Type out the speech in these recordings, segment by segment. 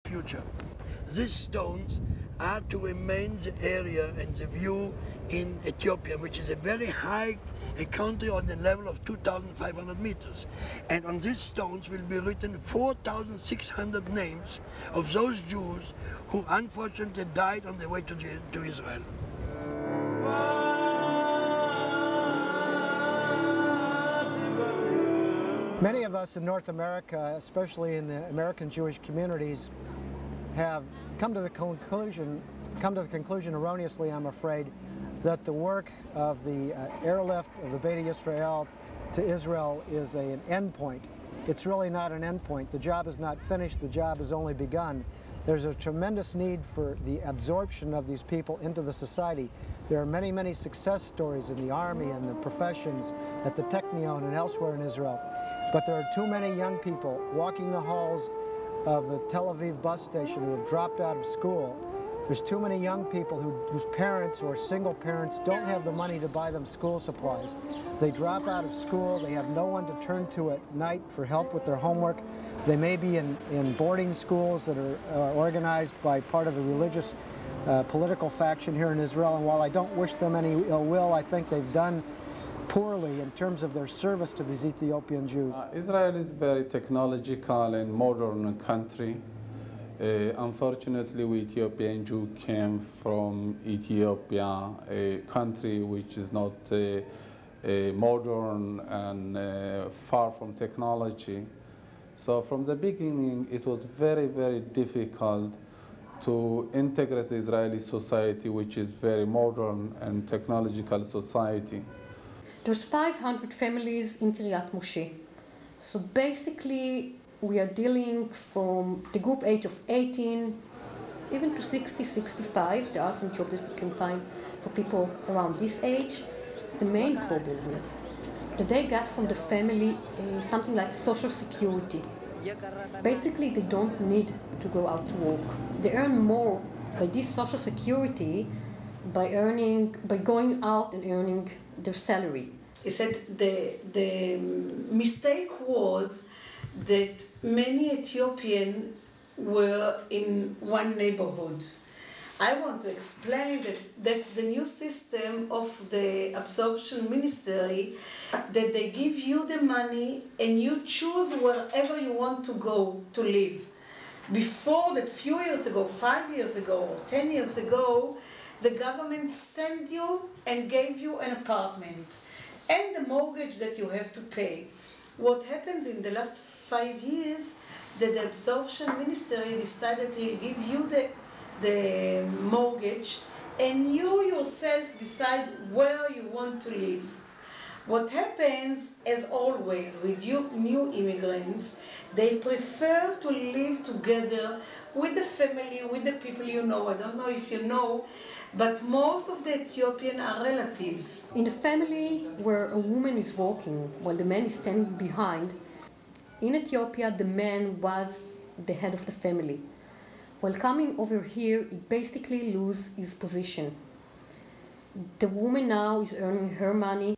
future. These stones are to remain the area and the view in Ethiopia, which is a very high country on the level of 2,500 meters. And on these stones will be written 4,600 names of those Jews who unfortunately died on their way to Israel. Many of us in North America, especially in the American Jewish communities, have come to the conclusion erroneously, I'm afraid, that the work of the airlift of the Beta Yisrael to Israel is an end point. It's really not an end point. The job is not finished. The job has only begun. There's a tremendous need for the absorption of these people into the society. There are many, many success stories in the army and the professions, at the Technion and elsewhere in Israel. But there are too many young people walking the halls of the Tel Aviv bus station who have dropped out of school. There's too many young people whose parents or single parents don't have the money to buy them school supplies. They drop out of school, they have no one to turn to at night for help with their homework. They may be in boarding schools that are organized by part of the religious political faction here in Israel, and while I don't wish them any ill will, I think they've done poorly in terms of their service to these Ethiopian Jews. Israel is a very technological and modern country. Unfortunately, we Ethiopian Jews came from Ethiopia, a country which is not modern and far from technology. So from the beginning, it was very, very difficult to integrate the Israeli society, which is very modern and technological society. There's 500 families in Kiryat Moshe. So basically, we are dealing from the group age of 18, even to 60, 65. There are some jobs that we can find for people around this age. The main problem is that they get from the family something like Social Security. Basically, they don't need to go out to work. They earn more by this Social Security by going out and earning their salary. He said the mistake was that many Ethiopians were in one neighborhood. I want to explain that that's the new system of the absorption ministry, that they give you the money and you choose wherever you want to go to live. Before that, few years ago, 5 years ago, or 10 years ago, the government sent you and gave you an apartment and the mortgage that you have to pay. What happens in the last 5 years, that the absorption ministry decided he'll give you the mortgage and you yourself decide where you want to live. What happens, as always, with new immigrants, they prefer to live together with the family, with the people you know. I don't know if you know, but most of the Ethiopian are relatives. In a family where a woman is working while the man is standing behind, in Ethiopia the man was the head of the family. While coming over here, he basically loses his position. The woman now is earning her money.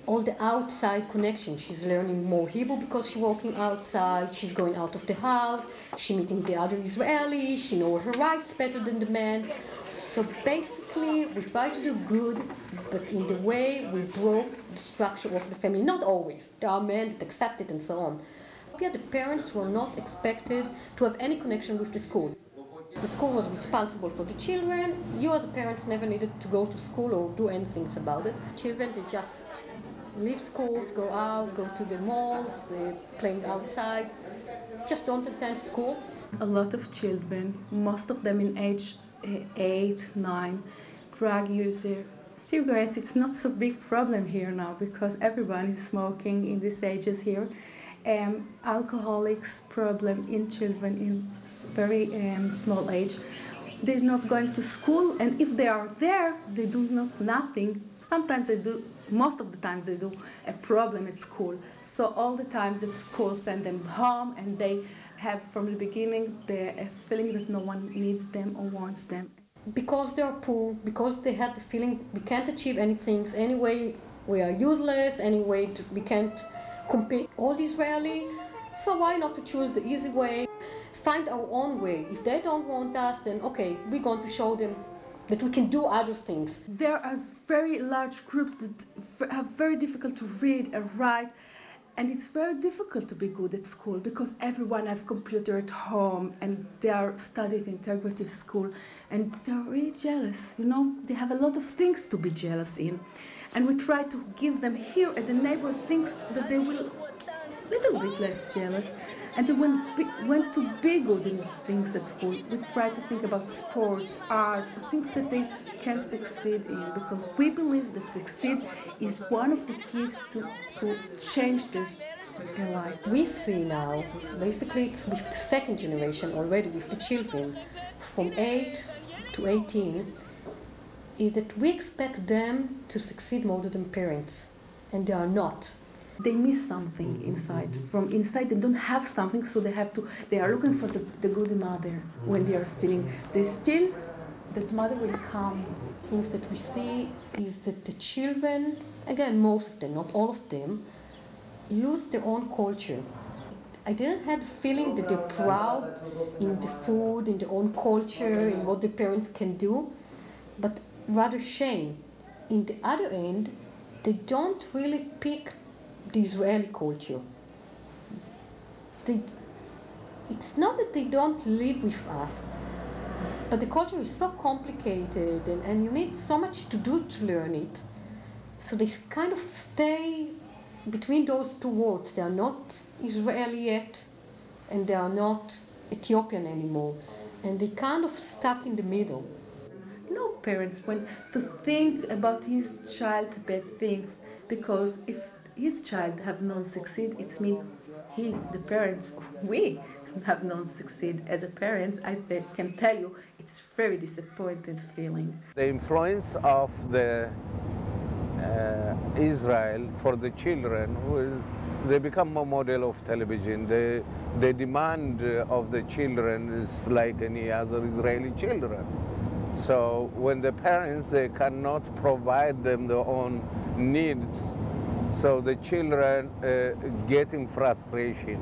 All the outside connection, she's learning more Hebrew because she's working outside, she's going out of the house, she's meeting the other Israelis, she knows her rights better than the man. So basically, we try to do good, but in the way we broke the structure of the family. Not always. There are men that accept it and so on. Yeah, the parents were not expected to have any connection with the school. The school was responsible for the children. You as parents never needed to go to school or do anything about it. Children, they just leave schools, go out, go to the malls, they're playing outside, just don't attend school. A lot of children, most of them in age 8, 9, drug user. Cigarettes, it's not so big problem here now because everyone is smoking in these ages here. Alcoholics problem in children in very small age. They're not going to school, and if they are there, they do nothing. Sometimes they do, most of the times they do a problem at school. So all the times the school send them home, and they have from the beginning the feeling that no one needs them or wants them. Because they are poor, because they had the feeling we can't achieve anything, anyway we are useless, anyway we can't compete all Israeli, so why not to choose the easy way? find our own way. If they don't want us, then okay, we're going to show them that we can do other things. There are very large groups that are very difficult to read and write, and it's very difficult to be good at school because everyone has computer at home and they are studied in integrative school and they're really jealous, you know, they have a lot of things to be jealous in. And we try to give them here at the neighborhood things that they will a little bit less jealous. And they went to be good in things at school. We try to think about sports, art, things that they can succeed in, because we believe that succeed is one of the keys to change their life. We see now, basically it's with the second generation already, with the children from 8 to 18, is that we expect them to succeed more than parents, and they are not. They miss something inside. From inside, they don't have something, so they are looking for the good mother when they are stealing. They steal, that mother will come. Things that we see is that the children, again, most of them, not all of them, lose their own culture. I didn't have the feeling that they're proud in the food, in their own culture, in what their parents can do, but rather shame. In the other end, they don't really pick the Israeli culture. It's not that they don't live with us, but the culture is so complicated and you need so much to do to learn it. So they kind of stay between those two worlds. They are not Israeli yet, and they are not Ethiopian anymore. And they kind of stuck in the middle. No parents want to think about his child bad things, because if his child have not succeed, it means the parents, we have not succeed. As a parent, I can tell you, it's very disappointed feeling. The influence of the Israel for the children, they become a model of television. The demand of the children is like any other Israeli children. So when the parents, they cannot provide them their own needs, so the children getting frustration,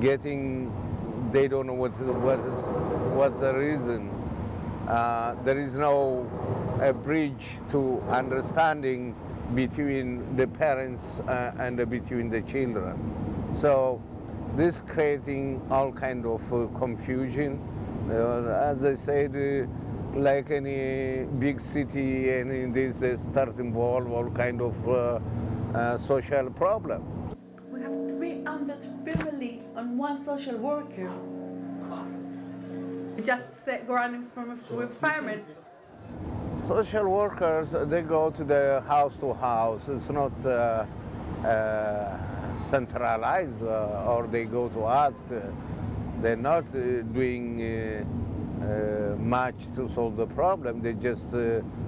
they don't know what's the reason. There is no a bridge to understanding between the parents and between the children. So this creating all kind of confusion. As I said, like any big city, and in this start involve all kind of social problem. We have 300 family on one social worker. Just running from a fireman. Social workers, they go to the house to house. It's not centralized, or they go to ask. They're not doing much to solve the problem. They're just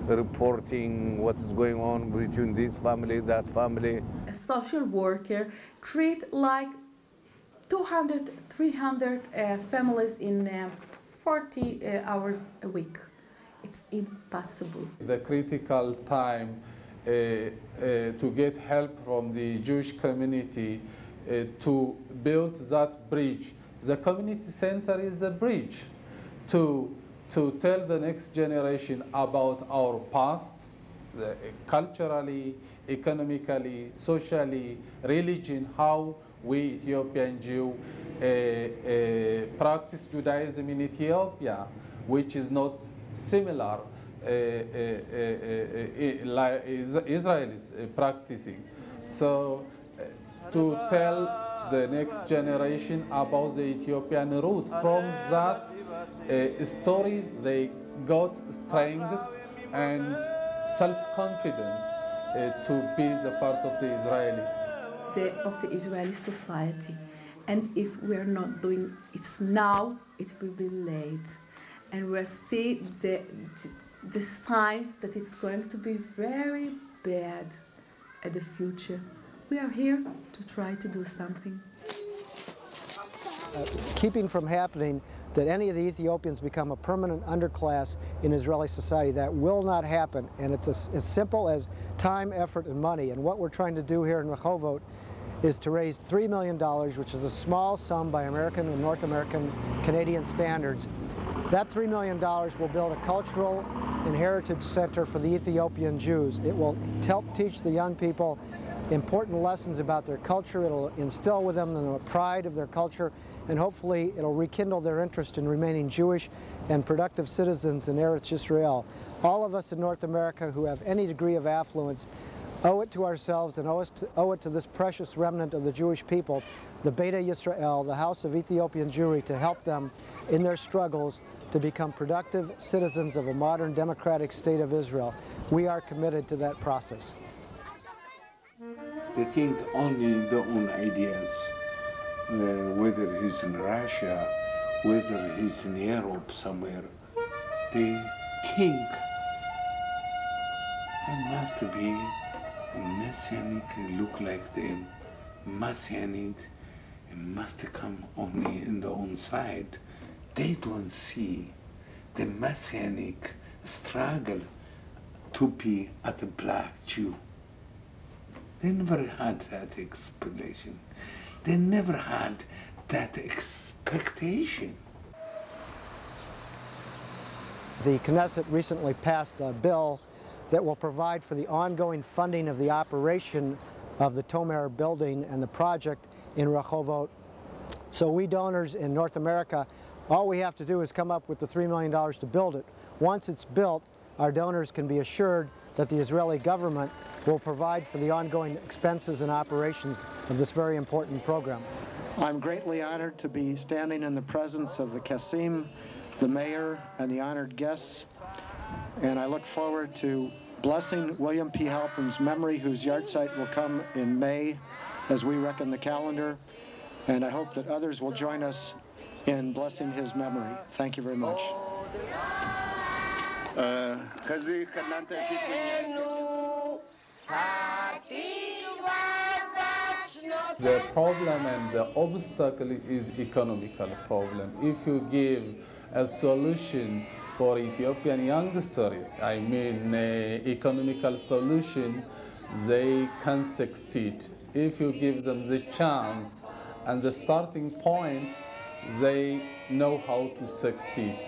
reporting what is going on between this family, that family. A social worker treat like 200, 300 families in 40 hours a week. It's impossible. The critical time to get help from the Jewish community to build that bridge. The community center is the bridge to tell the next generation about our past, culturally, economically, socially, religion, how we Ethiopian Jew practice Judaism in Ethiopia, which is not similar like Israelis practicing. So to tell the next generation about the Ethiopian root. From that story, they got strength and self-confidence to be the part of the Israelis. Of the Israeli society. And if we are not doing it now, it will be late. And we'll see the signs that it's going to be very bad at the future. We are here to try to do something. Keeping from happening that any of the Ethiopians become a permanent underclass in Israeli society, that will not happen. And it's as simple as time, effort, and money. And what we're trying to do here in Rehovot is to raise $3 million, which is a small sum by American and North American Canadian standards. That $3 million will build a cultural and heritage center for the Ethiopian Jews. It will help teach the young people important lessons about their culture. It'll instill with them the pride of their culture, and hopefully it'll rekindle their interest in remaining Jewish and productive citizens in Eretz Yisrael. All of us in North America who have any degree of affluence owe it to ourselves and owe it to this precious remnant of the Jewish people, the Beta Yisrael, the House of Ethiopian Jewry, to help them in their struggles to become productive citizens of a modern democratic state of Israel. We are committed to that process. They think only their own ideas, whether he's in Russia, whether he's in Europe somewhere. They think there must be Messianic look like them, Messianic, and must come only in their own side. They don't see the Messianic struggle to be as a black Jew. They never had that explanation. They never had that expectation. The Knesset recently passed a bill that will provide for the ongoing funding of the operation of the Tomer building and the project in Rehovot. So we donors in North America, all we have to do is come up with the $3 million to build it. Once it's built, our donors can be assured that the Israeli government will provide for the ongoing expenses and operations of this very important program. I'm greatly honored to be standing in the presence of the Kassim, the mayor, and the honored guests, and I look forward to blessing William P. Halpin's memory, whose yahrzeit will come in May as we reckon the calendar, and I hope that others will join us in blessing his memory. Thank you very much. The problem and the obstacle is economical problem. If you give a solution for Ethiopian youngsters, I mean economical solution, they can succeed. If you give them the chance and the starting point, they know how to succeed.